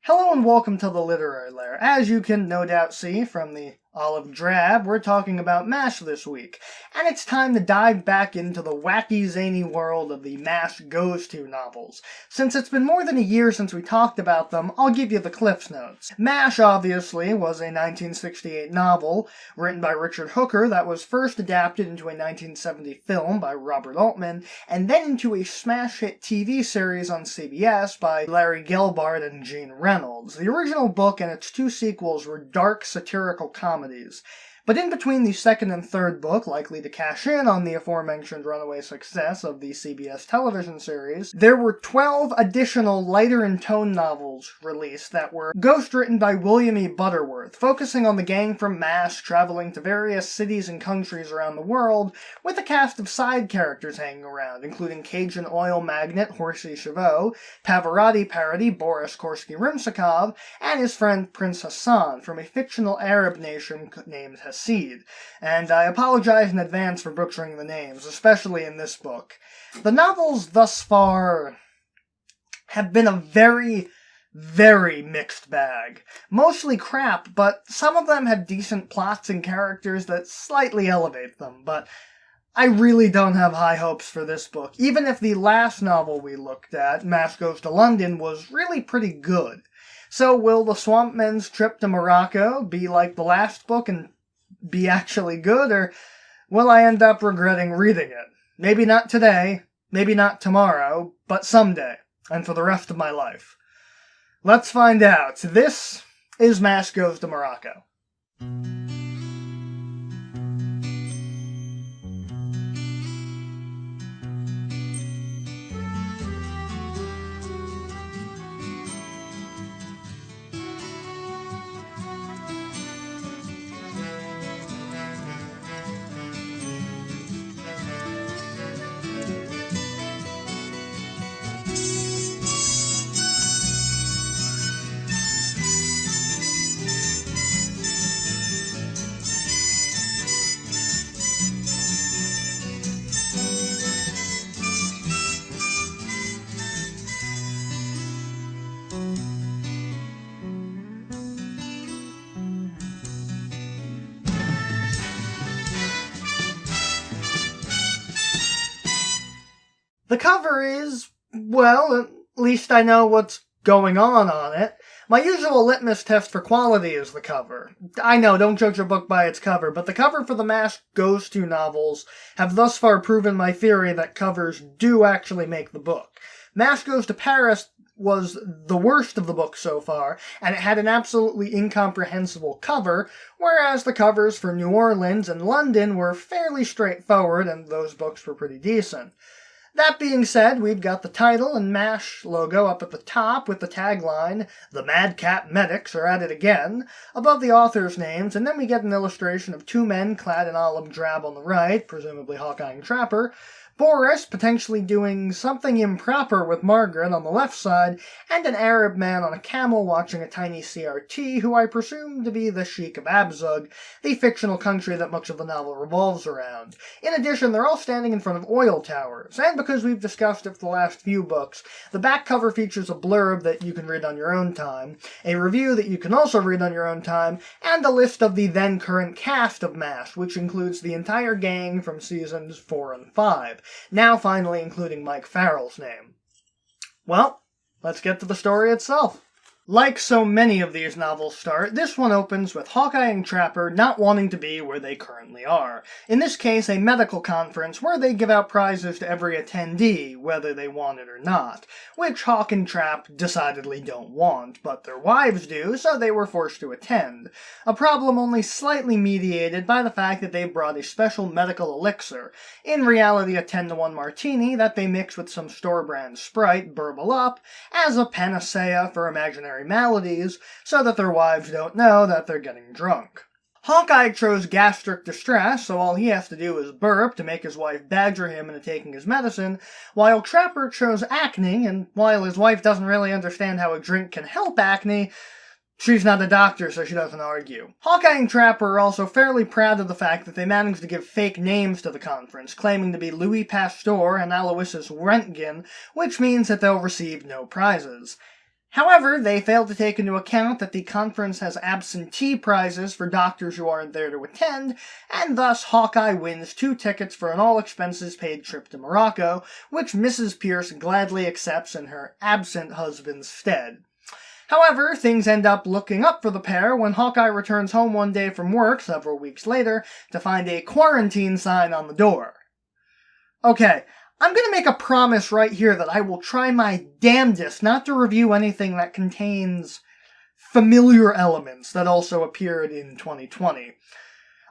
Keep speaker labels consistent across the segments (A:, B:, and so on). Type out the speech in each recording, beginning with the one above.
A: Hello and welcome to the Literary Lair. As you can no doubt see from the olive drab, we're talking about MASH this week, and it's time to dive back into the wacky, zany world of the MASH Goes To novels. Since it's been more than a year since we talked about them, I'll give you the Cliff's Notes. MASH, obviously, was a 1968 novel written by Richard Hooker that was first adapted into a 1970 film by Robert Altman, and then into a smash hit TV series on CBS by Larry Gelbart and Gene Reynolds. The original book and its two sequels were dark, satirical comedies. But in between the second and third book, likely to cash in on the aforementioned runaway success of the CBS television series, there were 12 additional lighter-in-tone novels released that were ghostwritten by William E. Butterworth, focusing on the gang from MASH traveling to various cities and countries around the world, with a cast of side characters hanging around, including Cajun oil magnate Horsey Chavot, Pavarotti parody Boris Korsky-Rimsakov, and his friend Prince Hassan from a fictional Arab nation named Hasid, and I apologize in advance for butchering the names, especially in this book. The novels thus far have been a very mixed bag. Mostly crap, but some of them have decent plots and characters that slightly elevate them, but I really don't have high hopes for this book, even if the last novel we looked at, MASH Goes to London, was really pretty good. So will the Swamp Men's trip to Morocco be like the last book and be actually good, or will I end up regretting reading it? Maybe not today, maybe not tomorrow, but someday, and for the rest of my life. Let's find out. This is MASH Goes to Morocco. The cover is, well, at least I know what's going on it. My usual litmus test for quality is the cover. I know, don't judge a book by its cover, but the cover for the MASH Goes To novels have thus far proven my theory that covers do actually make the book. MASH Goes to Paris was the worst of the books so far, and it had an absolutely incomprehensible cover, whereas the covers for New Orleans and London were fairly straightforward, and those books were pretty decent. That being said, we've got the title and MASH logo up at the top with the tagline, "The Madcap Medics are at it again," above the authors' names, and then we get an illustration of two men clad in olive drab on the right, presumably Hawkeye and Trapper, Boris potentially doing something improper with Margaret on the left side, and an Arab man on a camel watching a tiny CRT who I presume to be the Sheikh of Abzug, the fictional country that much of the novel revolves around. In addition, they're all standing in front of oil towers, and because we've discussed it for the last few books, the back cover features a blurb that you can read on your own time, a review that you can also read on your own time, and a list of the then current cast of MASH, which includes the entire gang from seasons 4 and 5. Now finally including Mike Farrell's name. Well, let's get to the story itself. Like so many of these novels start, this one opens with Hawkeye and Trapper not wanting to be where they currently are. In this case, a medical conference where they give out prizes to every attendee, whether they want it or not, which Hawk and Trap decidedly don't want, but their wives do, so they were forced to attend. A problem only slightly mediated by the fact that they brought a special medical elixir, in reality a 10-to-1 martini that they mix with some store-brand Sprite, burble up, as a panacea for imaginary maladies, so that their wives don't know that they're getting drunk. Hawkeye chose gastric distress, so all he has to do is burp to make his wife badger him into taking his medicine, while Trapper chose acne, and while his wife doesn't really understand how a drink can help acne, she's not a doctor, so she doesn't argue. Hawkeye and Trapper are also fairly proud of the fact that they managed to give fake names to the conference, claiming to be Louis Pasteur and Aloysius Rentgen, which means that they'll receive no prizes. However, they failed to take into account that the conference has absentee prizes for doctors who aren't there to attend, and thus Hawkeye wins 2 tickets for an all-expenses-paid trip to Morocco, which Mrs. Pierce gladly accepts in her absent husband's stead. However, things end up looking up for the pair when Hawkeye returns home one day from work several weeks later to find a quarantine sign on the door. Okay, I'm going to make a promise right here that I will try my damnedest not to review anything that contains familiar elements that also appeared in 2020.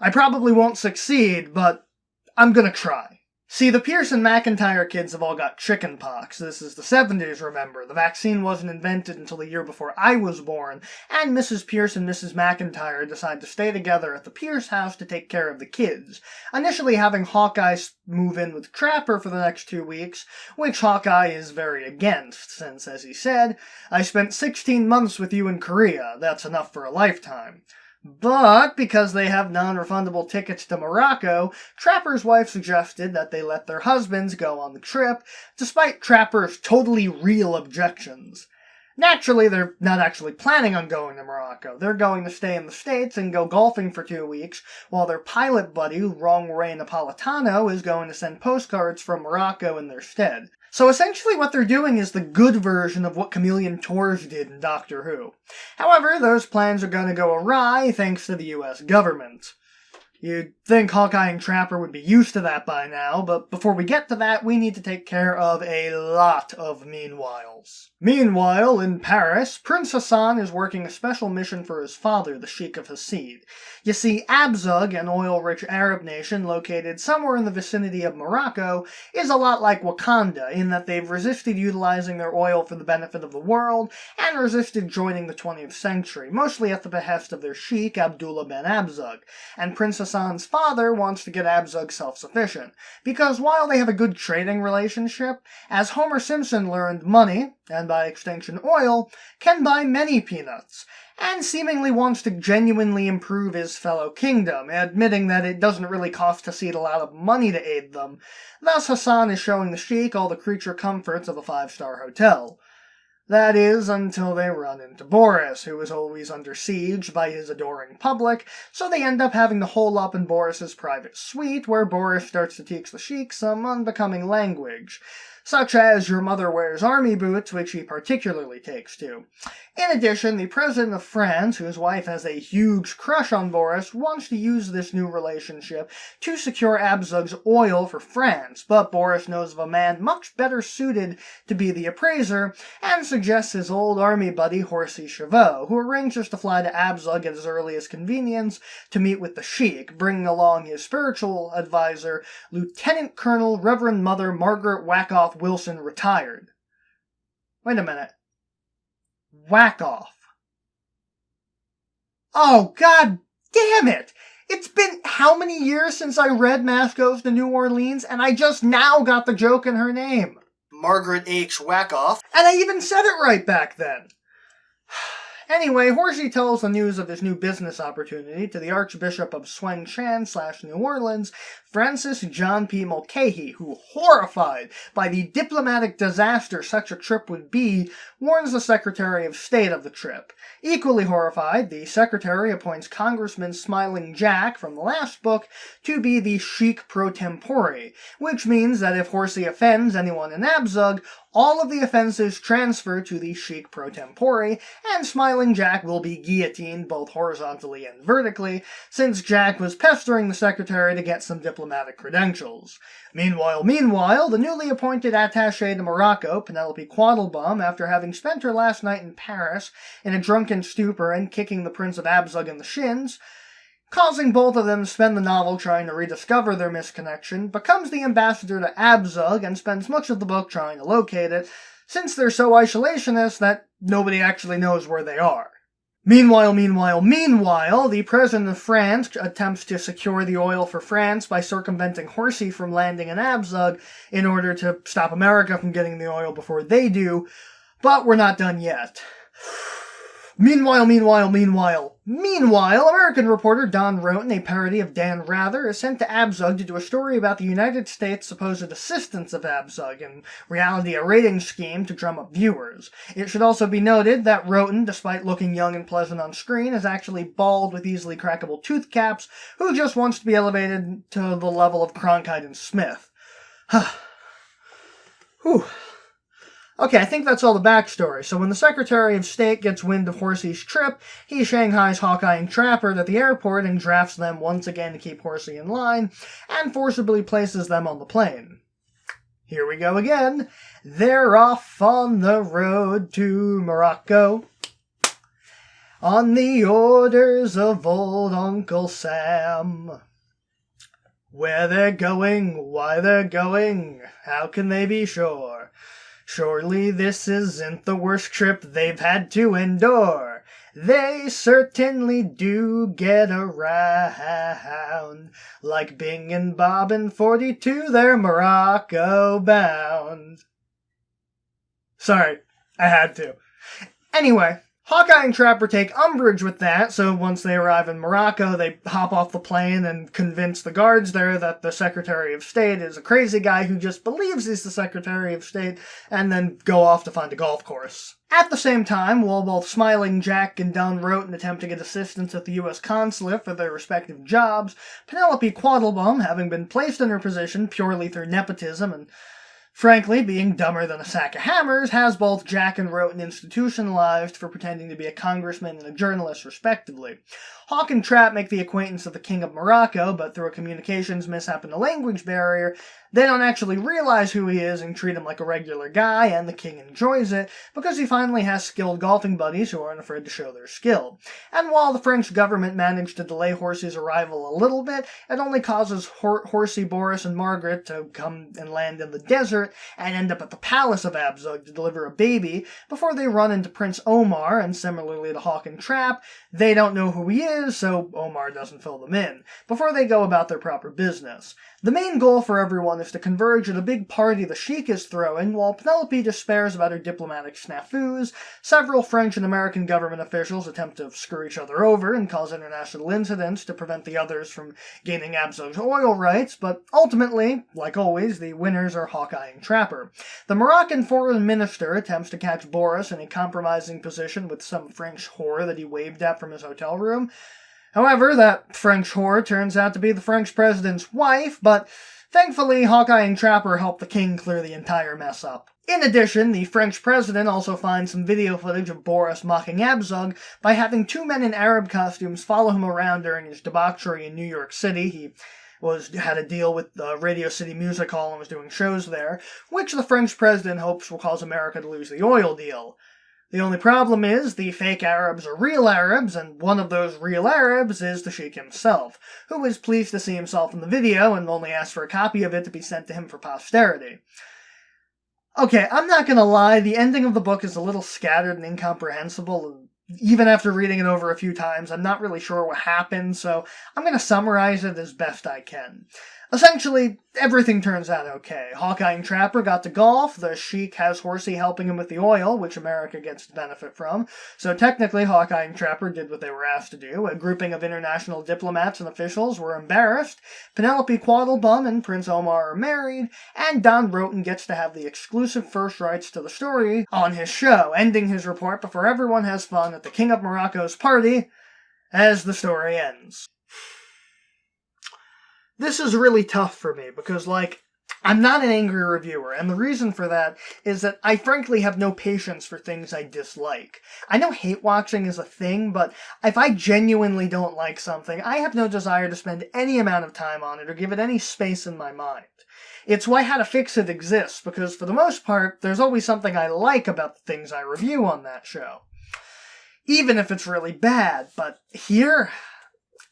A: I probably won't succeed, but I'm going to try. See, the Pierce and McIntyre kids have all got chickenpox. This is the 70s, remember. The vaccine wasn't invented until the year before I was born, and Mrs. Pierce and Mrs. McIntyre decide to stay together at the Pierce house to take care of the kids, initially having Hawkeye move in with Trapper for the next 2 weeks, which Hawkeye is very against, since, as he said, "I spent 16 months with you in Korea. That's enough for a lifetime." But, because they have non-refundable tickets to Morocco, Trapper's wife suggested that they let their husbands go on the trip, despite Trapper's totally real objections. Naturally, they're not actually planning on going to Morocco. They're going to stay in the States and go golfing for 2 weeks, while their pilot buddy, Wrong Ray Napolitano, is going to send postcards from Morocco in their stead. So essentially what they're doing is the good version of what Chameleon Tours did in Doctor Who. However, those plans are going to go awry thanks to the US government. You'd think Hawkeye and Trapper would be used to that by now, but before we get to that, we need to take care of a lot of meanwhiles. Meanwhile, in Paris, Prince Hassan is working a special mission for his father, the Sheikh of Hasid. You see, Abzug, an oil-rich Arab nation located somewhere in the vicinity of Morocco, is a lot like Wakanda in that they've resisted utilizing their oil for the benefit of the world and resisted joining the 20th century, mostly at the behest of their Sheikh, Abdullah ben Abzug, and Prince Hassan's father wants to get Abzug self-sufficient, because while they have a good trading relationship, as Homer Simpson learned, money, and by extension oil, can buy many peanuts, and seemingly wants to genuinely improve his fellow kingdom, admitting that it doesn't really cost Hasid a lot of money to aid them. Thus Hassan is showing the Sheikh all the creature comforts of a 5-star hotel. That is, until they run into Boris, who is always under siege by his adoring public, so they end up having to hole up in Boris's private suite, where Boris starts to teach the Sheik some unbecoming language, such as "your mother wears army boots," which he particularly takes to. In addition, the president of France, whose wife has a huge crush on Boris, wants to use this new relationship to secure Abzug's oil for France, but Boris knows of a man much better suited to be the appraiser, and suggests his old army buddy Horsey Chavot, who arranges to fly to Abzug at his earliest convenience to meet with the Sheik, bringing along his spiritual advisor, Lieutenant Colonel Reverend Mother Margaret Wackoff Wilson, retired. Wait a minute. Wackoff. Oh, god damn it! It's been how many years since I read Mask Goes to New Orleans, and I just now got the joke in her name. Margaret H. Wackoff. And I even said it right back then. Anyway, Horsey tells the news of his new business opportunity to the Archbishop of Swanshan/New Orleans, Francis John P. Mulcahy, who, horrified by the diplomatic disaster such a trip would be, warns the Secretary of State of the trip. Equally horrified, the Secretary appoints Congressman Smiling Jack from the last book to be the Sheik pro tempore, which means that if Horsey offends anyone in Abzug, all of the offenses transfer to the Sheik pro tempore, and Smiling Jack will be guillotined both horizontally and vertically, since Jack was pestering the Secretary to get some diplomatic credentials. Meanwhile, the newly appointed attaché to Morocco, Penelope Quaddlebum, after having spent her last night in Paris in a drunken stupor and kicking the Prince of Abzug in the shins, causing both of them to spend the novel trying to rediscover their misconnection, becomes the ambassador to Abzug and spends much of the book trying to locate it, since they're so isolationist that nobody actually knows where they are. Meanwhile, the President of France attempts to secure the oil for France by circumventing Horsey from landing in Abzug in order to stop America from getting the oil before they do, but we're not done yet. Meanwhile, Meanwhile, American reporter Don Roten, a parody of Dan Rather, is sent to Abzug to do a story about the United States' supposed assistance of Abzug, in reality a rating scheme to drum up viewers. It should also be noted that Roten, despite looking young and pleasant on screen, is actually bald with easily crackable tooth caps, who just wants to be elevated to the level of Cronkite and Smith. Whew. Okay, I think that's all the backstory. So when the Secretary of State gets wind of Horsey's trip, he shanghais Hawkeye and Trapper at the airport and drafts them once again to keep Horsey in line, and forcibly places them on the plane. Here we go again. They're off on the road to Morocco, on the orders of old Uncle Sam. Where they're going, why they're going, how can they be sure? Surely this isn't the worst trip they've had to endure. They certainly do get around. Like Bing and Bob in 42, they're Morocco bound. Sorry, I had to. Anyway, Hawkeye and Trapper take umbrage with that, so once they arrive in Morocco, they hop off the plane and convince the guards there that the Secretary of State is a crazy guy who just believes he's the Secretary of State, and then go off to find a golf course. At the same time, while both Smiling Jack and Don Roten attempt to get assistance at the U.S. consulate for their respective jobs, Penelope Quattlebaum, having been placed in her position purely through nepotism and frankly, being dumber than a sack of hammers, has both Jack and Roten institutionalized for pretending to be a congressman and a journalist, respectively. Hawk and Trap make the acquaintance of the King of Morocco, but through a communications mishap and a language barrier, they don't actually realize who he is and treat him like a regular guy, and the king enjoys it, because he finally has skilled golfing buddies who aren't afraid to show their skill. And while the French government managed to delay Horsey's arrival a little bit, it only causes Horsey, Boris, and Margaret to come and land in the desert, and end up at the palace of Abzug to deliver a baby, before they run into Prince Omar, and similarly to Hawk and Trap, they don't know who he is, so Omar doesn't fill them in, before they go about their proper business. The main goal for everyone is to converge at a big party the Sheik is throwing. While Penelope despairs about her diplomatic snafus, several French and American government officials attempt to screw each other over and cause international incidents to prevent the others from gaining Abzug's oil rights, but ultimately, like always, the winners are Hawkeye and Trapper. The Moroccan foreign minister attempts to catch Boris in a compromising position with some French whore that he waved at from his hotel room. However, that French whore turns out to be the French president's wife, but thankfully Hawkeye and Trapper help the king clear the entire mess up. In addition, the French president also finds some video footage of Boris mocking Abzug by having two men in Arab costumes follow him around during his debauchery in New York City. He had a deal with Radio City Music Hall and was doing shows there, which the French president hopes will cause America to lose the oil deal. The only problem is, the fake Arabs are real Arabs, and one of those real Arabs is the Sheikh himself, who is pleased to see himself in the video and only asks for a copy of it to be sent to him for posterity. Okay, I'm not gonna lie, the ending of the book is a little scattered and incomprehensible, and even after reading it over a few times, I'm not really sure what happened, so I'm gonna summarize it as best I can. Essentially, everything turns out okay. Hawkeye and Trapper got to golf, the Sheik has Horsey helping him with the oil, which America gets to benefit from, so technically Hawkeye and Trapper did what they were asked to do. A grouping of international diplomats and officials were embarrassed, Penelope Quattlebaum and Prince Omar are married, and Don Roten gets to have the exclusive first rights to the story on his show, ending his report before everyone has fun at the King of Morocco's party as the story ends. This is really tough for me because, I'm not an angry reviewer, and the reason for that is that I frankly have no patience for things I dislike. I know hate watching is a thing, but if I genuinely don't like something, I have no desire to spend any amount of time on it or give it any space in my mind. It's why How to Fix It exists, because for the most part, there's always something I like about the things I review on that show. Even if it's really bad, but here,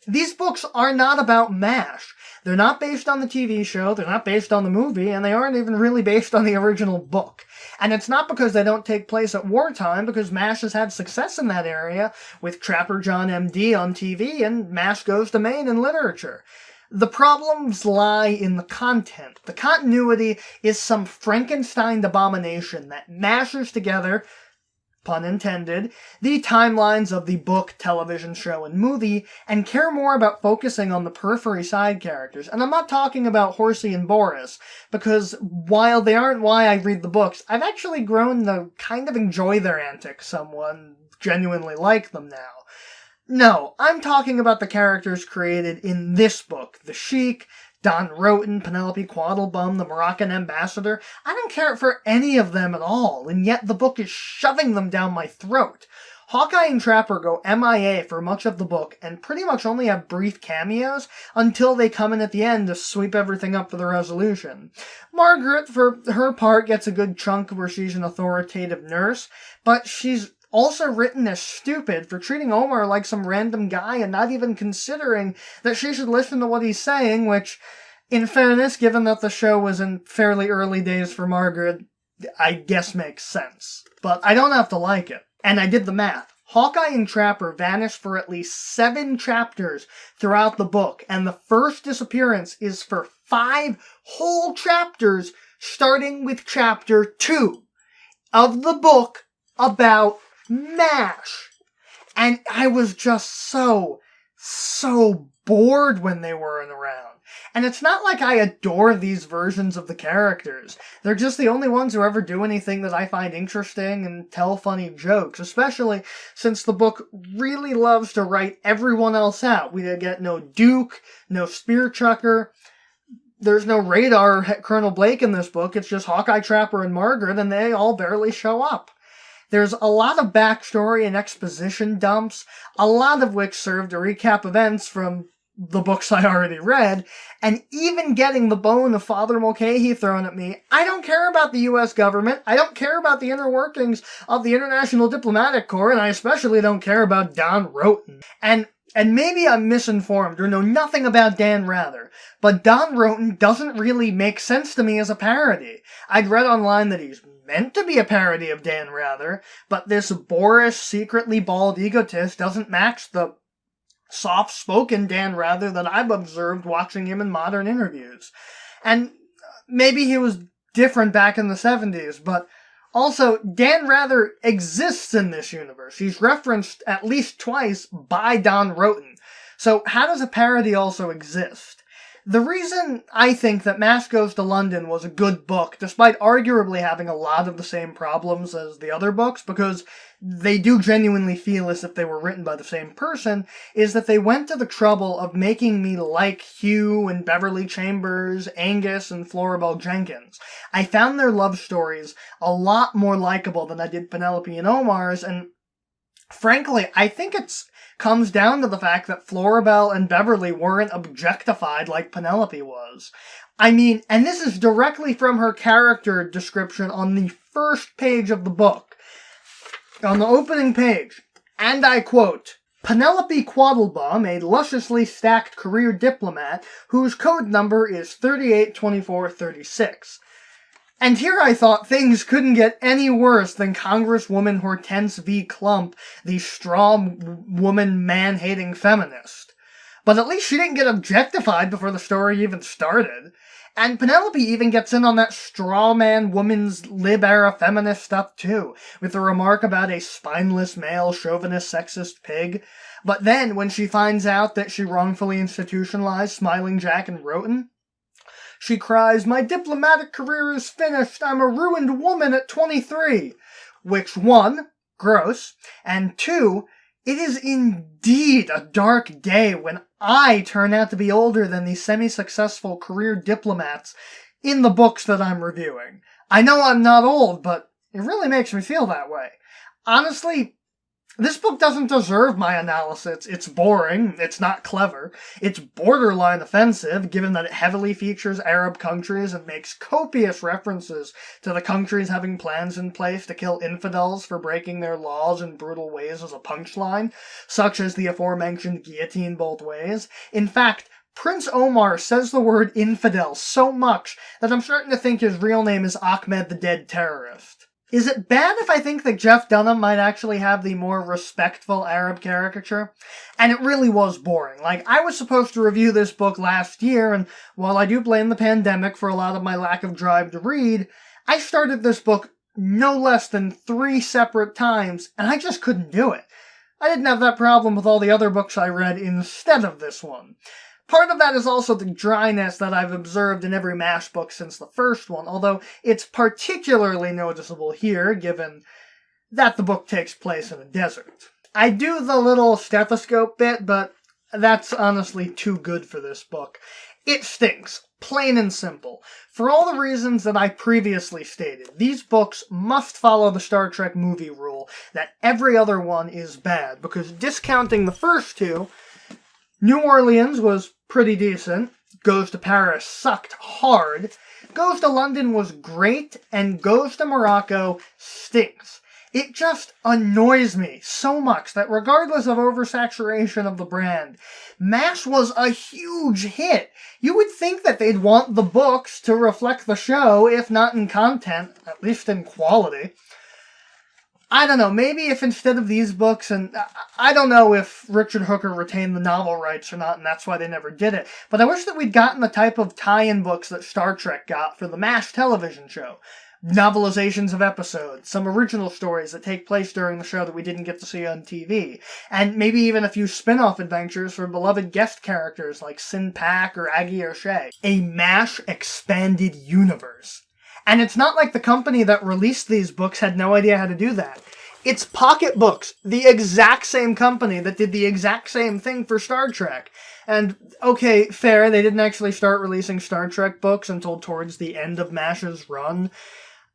A: these books are not about MASH. They're not based on the TV show, they're not based on the movie, and they aren't even really based on the original book. And it's not because they don't take place at wartime, because MASH has had success in that area, with Trapper John M.D. on TV, and MASH Goes to Maine in literature. The problems lie in the content. The continuity is some Frankenstein abomination that mashes together pun intended, the timelines of the book, television show, and movie, and care more about focusing on the periphery side characters. And I'm not talking about Horsey and Boris, because while they aren't why I read the books, I've actually grown to kind of enjoy their antics somewhat, and genuinely like them now. No, I'm talking about the characters created in this book. The Sheik, Don Roten, Penelope Quattlebaum, the Moroccan ambassador. I don't care for any of them at all, and yet the book is shoving them down my throat. Hawkeye and Trapper go MIA for much of the book, and pretty much only have brief cameos until they come in at the end to sweep everything up for the resolution. Margaret, for her part, gets a good chunk where she's an authoritative nurse, but she's also written as stupid for treating Omar like some random guy and not even considering that she should listen to what he's saying, which, in fairness, given that the show was in fairly early days for Margaret, I guess makes sense. But I don't have to like it. And I did the math. Hawkeye and Trapper vanish for at least 7 chapters throughout the book, and the first disappearance is for 5 whole chapters, starting with chapter 2 of the book about MASH. And I was just so bored when they weren't around. And it's not like I adore these versions of the characters. They're just the only ones who ever do anything that I find interesting and tell funny jokes, especially since the book really loves to write everyone else out. We get no Duke, no Spear Chucker. There's no Radar Colonel Blake in this book. It's just Hawkeye, Trapper, and Margaret, and they all barely show up. There's a lot of backstory and exposition dumps, a lot of which serve to recap events from the books I already read, and even getting the bone of Father Mulcahy thrown at me. I don't care about the US government, I don't care about the inner workings of the International Diplomatic Corps, and I especially don't care about Don Roten. And maybe I'm misinformed or know nothing about Dan Rather, but Don Roten doesn't really make sense to me as a parody. I'd read online that he's meant to be a parody of Dan Rather, but this boorish, secretly bald egotist doesn't match the soft-spoken Dan Rather that I've observed watching him in modern interviews. And maybe he was different back in the 70s, but also, Dan Rather exists in this universe. He's referenced at least twice by Don Roten. So how does a parody also exist? The reason I think that Mask Goes to London was a good book, despite arguably having a lot of the same problems as the other books, because they do genuinely feel as if they were written by the same person, is that they went to the trouble of making me like Hugh and Beverly Chambers, Angus, and Floribel Jenkins. I found their love stories a lot more likable than I did Penelope and Omar's, and frankly, I think it's comes down to the fact that Floribel and Beverly weren't objectified like Penelope was. I mean, and this is directly from her character description on the first page of the book. On the opening page, and I quote, Penelope Quattlebaum, a lusciously stacked career diplomat whose code number is 382436. And here I thought things couldn't get any worse than Congresswoman Hortense V. Klump, the strong woman man-hating feminist. But at least she didn't get objectified before the story even started. And Penelope even gets in on that straw man woman's lib-era feminist stuff too, with the remark about a spineless male chauvinist sexist pig. But then, when she finds out that she wrongfully institutionalized Smiling Jack and Roten, she cries, "My diplomatic career is finished, I'm a ruined woman at 23. Which, 1, gross, and 2, it is indeed a dark day when I turn out to be older than the semi-successful career diplomats in the books that I'm reviewing. I know I'm not old, but it really makes me feel that way. Honestly, this book doesn't deserve my analysis. It's boring, it's not clever, it's borderline offensive, given that it heavily features Arab countries and makes copious references to the countries having plans in place to kill infidels for breaking their laws in brutal ways as a punchline, such as the aforementioned guillotine both ways. In fact, Prince Omar says the word infidel so much that I'm starting to think his real name is Ahmed the Dead Terrorist. Is it bad if I think that Jeff Dunham might actually have the more respectful Arab caricature? And it really was boring. Like, I was supposed to review this book last year, and while I do blame the pandemic for a lot of my lack of drive to read, I started this book no less than 3 separate times, and I just couldn't do it. I didn't have that problem with all the other books I read instead of this one. Part of that is also the dryness that I've observed in every MASH book since the first one, although it's particularly noticeable here, given that the book takes place in a desert. I do the little stethoscope bit, but that's honestly too good for this book. It stinks, plain and simple. For all the reasons that I previously stated, these books must follow the Star Trek movie rule that every other one is bad, because discounting the first two, New Orleans was pretty decent, Goes to Paris sucked hard, Goes to London was great, and Goes to Morocco stinks. It just annoys me so much that regardless of oversaturation of the brand, MASH was a huge hit. You would think that they'd want the books to reflect the show, if not in content, at least in quality. I don't know, maybe if instead of these books, and I don't know if Richard Hooker retained the novel rights or not, and that's why they never did it, but I wish that we'd gotten the type of tie-in books that Star Trek got for the MASH television show. Novelizations of episodes, some original stories that take place during the show that we didn't get to see on TV, and maybe even a few spin-off adventures for beloved guest characters like Sin Pac or Aggie O'Shea. A MASH expanded universe. And it's not like the company that released these books had no idea how to do that. It's Pocket Books, the exact same company that did the exact same thing for Star Trek. And, okay, fair, they didn't actually start releasing Star Trek books until towards the end of MASH's run.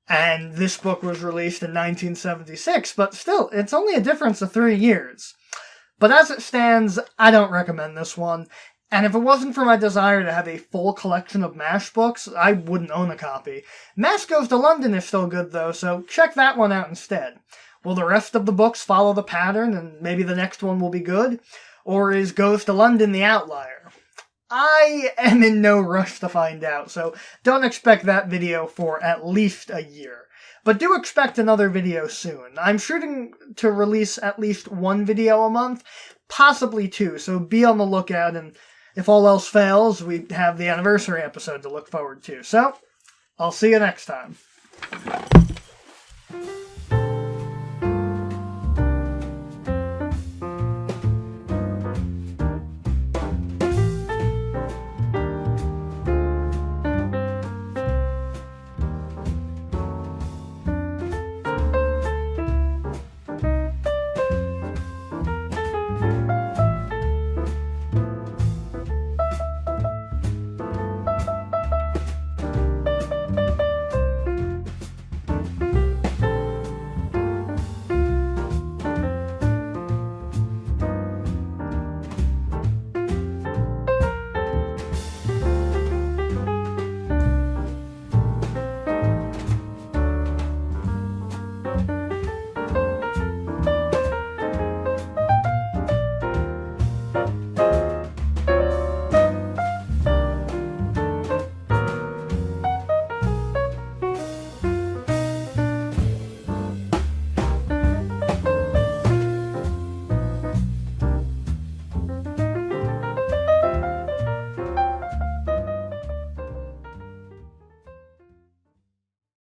A: And this book was released in 1976, but still, it's only a difference of 3 years. But as it stands, I don't recommend this one. And if it wasn't for my desire to have a full collection of MASH books, I wouldn't own a copy. MASH Goes to London is still good though, so check that one out instead. Will the rest of the books follow the pattern and maybe the next one will be good? Or is Goes to London the outlier? I am in no rush to find out, so don't expect that video for at least a year. But do expect another video soon. I'm shooting to release at least 1 video a month, possibly 2, so be on the lookout, and if all else fails, we have the anniversary episode to look forward to. So, I'll see you next time.